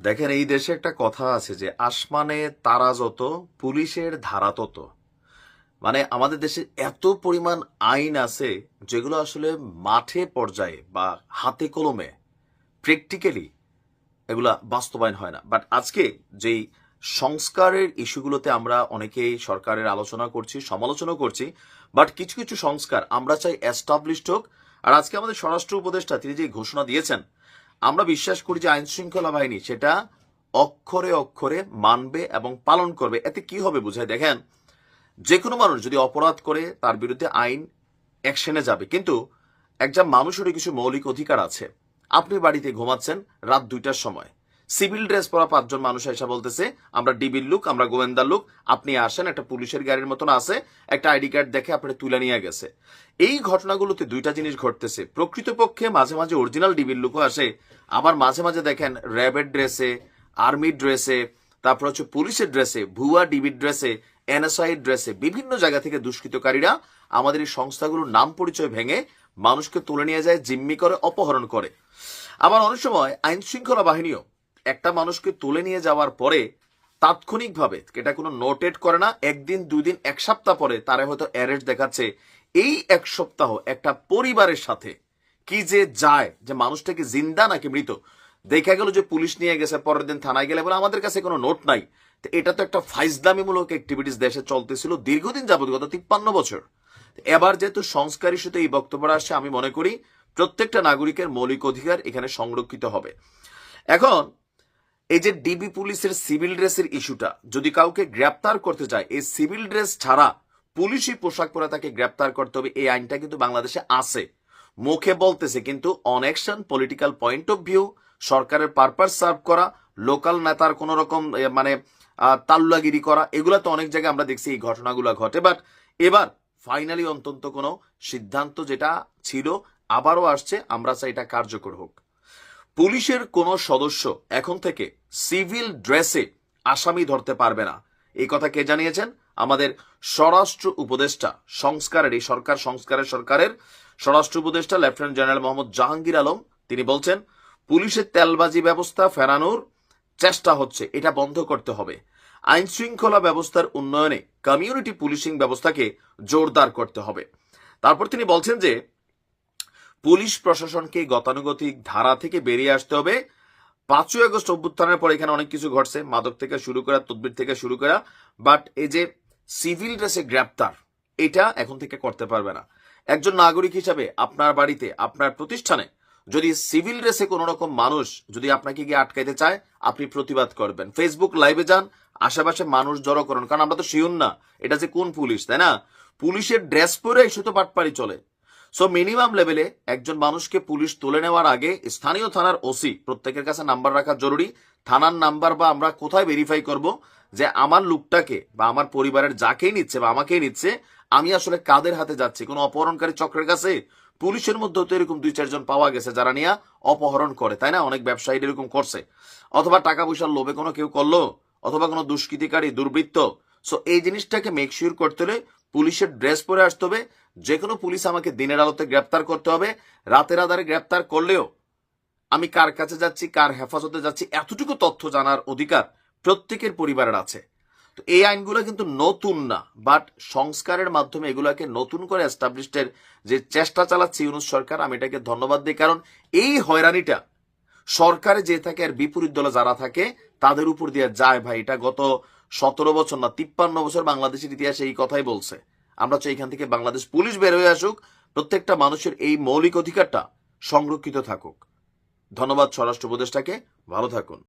দেখেন, এই দেশে একটা কথা আছে যে আসমানে তারা যত, পুলিশের ধারা তত। মানে আমাদের দেশে এত পরিমাণ আইন আছে যেগুলো আসলে মাঠে পর্যায়ে বা হাতে কলমে প্র্যাকটিক্যালি এগুলা বাস্তবায়ন হয় না। বাট আজকে যেই সংস্কারের ইস্যুগুলোতে আমরা অনেকেই সরকারের আলোচনা করছি, সমালোচনা করছি, বাট কিছু কিছু সংস্কার আমরা চাই এস্টাবলিশড হোক। আর আজকে আমাদের স্বরাষ্ট্র উপদেষ্টা তিনি যে ঘোষণা দিয়েছেন, আমরা বিশ্বাস করি যে আইন শৃঙ্খলা বাহিনী সেটা অক্ষরে অক্ষরে মানবে এবং পালন করবে। এতে কি হবে বুঝায়, দেখেন, যে কোনো মানুষ যদি অপরাধ করে তার বিরুদ্ধে আইন অ্যাকশনে যাবে, কিন্তু একজন মানুষেরও কিছু মৌলিক অধিকার আছে। আপনি বাড়িতে ঘুমাচ্ছেন রাত 2টার সময়, সিভিল ড্রেস পরা 5জন মানুষ এসে বলতেছে আমরা ডিবির লোক, আমরা গোয়েন্দার লোক, আপনি আসেন, একটা পুলিশের গাড়ির মতন আছে, একটা আইডি কার্ড দেখে আপনি তুলে নিয়ে গেছে। এই ঘটনাগুলোতে দুইটা জিনিস ঘটতেছে। প্রকৃতপক্ষে মাঝে মাঝে অরিজিনাল ডিবির লোকও আসে, আবার মাঝে মাঝে দেখেন র্যাবের ড্রেসে, আর্মির ড্রেসে, তারপর হচ্ছে পুলিশের ড্রেসে, ভুয়া ডিবির ড্রেসে, এনএসআই ড্রেসে বিভিন্ন জায়গা থেকে দুষ্কৃতকারীরা আমাদের এই সংস্থাগুলোর নাম পরিচয় ভেঙে মানুষকে তুলে নিয়ে যায়, জিম্মি করে, অপহরণ করে। আবার অনেক সময় আইন শৃঙ্খলা বাহিনীও একটা মানুষকে তুলে নিয়ে যাওয়ার পরে তাৎক্ষণিকভাবে এটা কোনো নোটেট করে না, একদিন, 2 দিন, 1 সপ্তাহ পরে তারা হয়তো অ্যারেস্ট দেখাচ্ছে। এই 1 সপ্তাহ একটা পরিবারের সাথে কি যে যায়, যে মানুষটাকে জিন্দা নাকি মৃত দেখা গেল যে পুলিশ নিয়ে গেছে, পরের দিন থানায় গেলে বলে আমাদের কাছে কোনো নোট নাই। তো এটা তো একটা ফাইজদামিমূলক অ্যাক্টিভিটিস দেশে চলতেছিল দীর্ঘদিন যাবত, গত 53 বছর। এবার যেহেতু সংস্কার ইস্যুতে এই বক্তব্য আসছে, আমি মনে করি প্রত্যেকটা নাগরিকের মৌলিক অধিকার এখানে সংরক্ষিত হবে। এখন এই যে ডিবি পুলিশের সিভিল ড্রেসের ইস্যুটা, যদি কাউকে গ্রেপ্তার করতে চায় এই সিভিল ড্রেস ছাড়া পুলিশি পোশাক পরে তাকে গ্রেপ্তার করতে হবে, এই আইনটা কিন্তু বাংলাদেশে আছে। মুখে বলতেছে, কিন্তু on action, political point of view, সরকারের পারপাস সার্ভ করা, লোকাল নেতার কোন রকম মানে তাল্লাগিরি করা, এগুলা তো অনেক জায়গায় আমরা দেখছি এই ঘটনাগুলো ঘটে। বাট এবার ফাইনালি অন্তত কোনো সিদ্ধান্ত যেটা ছিল আবারও আসছে, আমরা চাই এটা কার্যকর হোক। পুলিশের কোন সদস্য এখন থেকে সিভিল ড্রেসে আসামি ধরতে পারবে না। এই কথা কে জানিয়েছেন? আমাদের স্বরাষ্ট্র উপদেষ্টা, সংস্কারের এই সরকারের স্বরাষ্ট্র উপদেষ্টা লেফটেন্যান্ট জেনারেল মোহাম্মদ জাহাঙ্গীর আলম, তিনি বলছেন পুলিশের তেলবাজি ব্যবস্থা ফেরানোর চেষ্টা হচ্ছে, এটা বন্ধ করতে হবে। আইন শৃঙ্খলা ব্যবস্থার উন্নয়নে কমিউনিটি পুলিশিং ব্যবস্থাকে জোরদার করতে হবে। তারপর তিনি বলছেন যে পুলিশ প্রশাসনকে গতানুগতিক ধারা থেকে বেরিয়ে আসতে হবে। 5ই আগস্ট অভ্যুত্থানের পর এখানে অনেক কিছু ঘটছে, মাদক থেকে শুরু করা, তদবির থেকে শুরু করা, বাট এই যে সিভিল ড্রেসে গ্রেপ্তার, এটা এখন থেকে করতে পারবে না। একজন নাগরিক হিসাবে আপনার বাড়িতে, আপনার প্রতিষ্ঠানে যদি সিভিল ড্রেসে কোন রকম মানুষ যদি আপনাকে গিয়ে আটকাইতে চায়, আপনি প্রতিবাদ করবেন, ফেসবুক লাইভে যান, আশেপাশে মানুষ জড়ো করুন, কারণ আমরা তো শিওর না এটা যে কোন পুলিশ, তাই না? পুলিশের ড্রেস পরে শুধু পাটপাড়ি চলে। সো মিনিমাম লেভেলে একজন মানুষকে পুলিশ তুলে নেওয়ার আগে স্থানীয় থানার ওসি প্রত্যেকের কাছে নাম্বার রাখা জরুরি। থানার নাম্বার বা আমরা কোথায় ভেরিফাই করব যে আমার লোকটাকে বা আমার পরিবারের যাকেই নিচ্ছে বা আমাকেই নিচ্ছে, আমি আসলে কাদের হাতে যাচ্ছি? কোনো অপহরণকারী চক্রের কাছে? পুলিশের মধ্যেও তো এরকম 2-4 জন পাওয়া গেছে যারা নিয়ে অপহরণ করে, তাই না? অনেক ব্যবসায়ী এরকম করছে, অথবা টাকা পয়সার লোভে কোনো কেউ করলো, অথবা কোনো দুষ্কৃতিকারী, দুর্বৃত্ত। সো এই জিনিসটাকে মেক শিওর করতে হলে পুলিশের ড্রেস পরে আসতে হবে। যে কোনো পুলিশ আমাকে দিনের আলোতে গ্রেপ্তার করতে হবে। রাতের আধারে গ্রেপ্তার করলেও আমি কার কাছে যাচ্ছি, কার হেফাজতে যাচ্ছি, এতটুকু তথ্য জানার অধিকার প্রত্যেকের পরিবারের আছে। তো এই আইনগুলো কিন্তু নতুন না, বাট সংস্কারের মাধ্যমে এগুলাকে নতুন করে এস্টাবলিশের যে চেষ্টা চালাচ্ছে ইউনূস সরকার, আমি এটাকে ধন্যবাদ দিই। কারণ এই হয়রানিটা সরকারে যে থাকে আর বিপরীত দলে যারা থাকে তাদের উপর দিয়ে যায়। ভাই, এটা গত 17 বছর না 53 বছর বাংলাদেশের ইতিহাসে এই কথাই বলছে। আমরা চাই এখান থেকে বাংলাদেশ পুলিশ বের হয়ে আসুক, প্রত্যেকটা মানুষের এই মৌলিক অধিকারটা সংরক্ষিত থাকুক। ধন্যবাদ স্বরাষ্ট্র উপদেষ্টাকে, ভালো থাকুন।